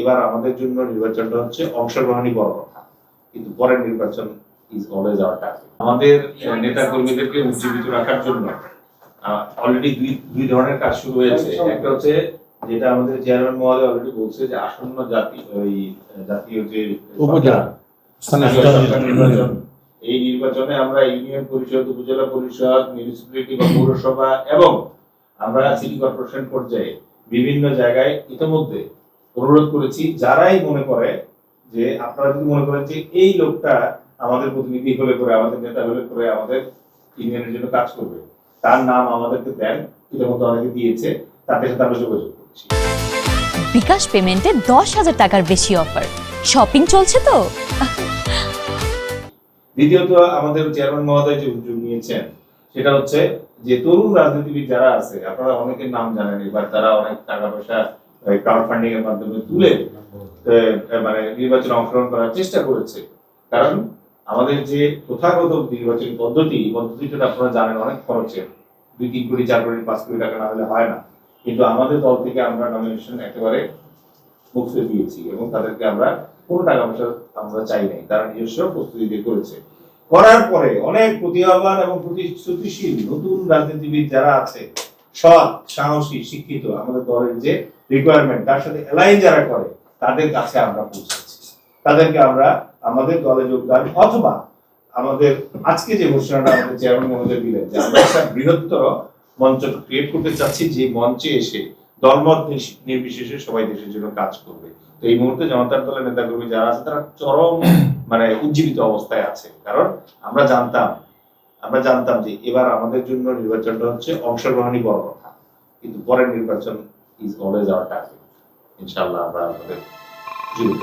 এবার আমাদের জন্য নির্বাচনটা হচ্ছে অংশগ্রহণই বড় কথা, কিন্তু পরের নির্বাচন ইজ অলওয়েজ আওয়ার টার্গেট। আমাদের নেতা কর্মীদেরকে উজ্জীবিত রাখার জন্য অলরেডি দুই ধরনের কাজ শুরু হয়েছে। একটা হচ্ছে যেটা আমাদের চেয়ারম্যান মহোদয় অলরেডি বলছে যে আসন্ন জাতীয় যে উপজেলা নির্বাচন, এই নির্বাচনে আমরা ইউনিয়ন পরিষদ, উপজেলা পরিষদ, মিউনিসিপ্যালিটি বা পৌরসভা এবং আমরা সিটি কর্পোরেশন পর্যায়ে বিভিন্ন জায়গায় ইতিমধ্যে অনুরোধ করেছি, যারাই মনে করে যে আপনারা যদি মনে করেন যে এই লোকটা আমাদের প্রতিনিধি হলে করে, আমাদের নেতা হলে করে আমাদের ইউনিয়নের জন্য কাজ করবে, তার নাম আমাদেরকে দেন। ইতিমধ্যে অনেকে দিয়েছে, তাদের সাথে আমরা যোগাযোগ করছি। বিকাশ পেমেন্টে 10,000 টাকার বেশি অফার, শপিং চলছে তো। দ্বিতীয়ত আমাদের চেয়ারম্যান মহোদয় যে উদ্যোগ নিয়েছেন সেটা হচ্ছে যে তরুণ রাজনীতিবিদ যারা আছে, আপনারা অনেকের নাম জানেন, এবার তারা অনেক টাকা পয়সা ক্রাউড ফান্ডিং এর মাধ্যমে তুলে মানে নির্বাচনে অংশগ্রহণ করার চেষ্টা করেছে। কারণ আমাদের যে প্রথাগত নির্বাচনী পদ্ধতিটা আপনারা জানেন অনেক খরচের, 2-3 কোটি 4 কোটি 5 কোটি টাকা না হলে হয় না। কিন্তু আমাদের দল থেকে আমরা নমিনেশন একেবারে মুক্ত দিয়েছি এবং তাদেরকে আমরা কোনো টাকা পয়সা আমরা চাই নাই, তারা নিজস্ব প্রস্তুতি দিয়ে করেছে। করার পরে অনেক প্রতিভাবান এবং প্রতিশ্রুতিশীল নতুন রাজনীতিবিদ যারা আছে, সৎ, সাহসী, শিক্ষিত, আমাদের দলের যে রিকোয়ারমেন্ট তার সাথে অ্যালাইন যারা করে, তাদের কাছে আমরা পৌঁছাচ্ছি। তাদেরকে আমরা আমাদের দলে যোগদান অথবা আমাদের আজকে যে ঘোষণাটা আমাদের চেয়ারম্যান মহোদয় দিলেন যে আমরা একটা বৃহত্তর মঞ্চ ক্রিয়েট করতে চাচ্ছি, যে মঞ্চে এসে দলমত নির্বিশেষে সবাই দেশের জন্য কাজ করবে। তো এই মুহূর্তে জনতার দলের নেতাকর্মী যারা আছে তারা চরম মানে উজ্জীবিত অবস্থায় আছে। কারণ আমরা জানতাম যে এবার আমাদের জন্য নির্বাচনটা হচ্ছে অংশগ্রহণই বড় কথা, কিন্তু পরের নির্বাচন ইজ অলওয়েজ আওয়ার টার্গেট। ইনশাআল্লাহ আমরা আমাদের জুড়ে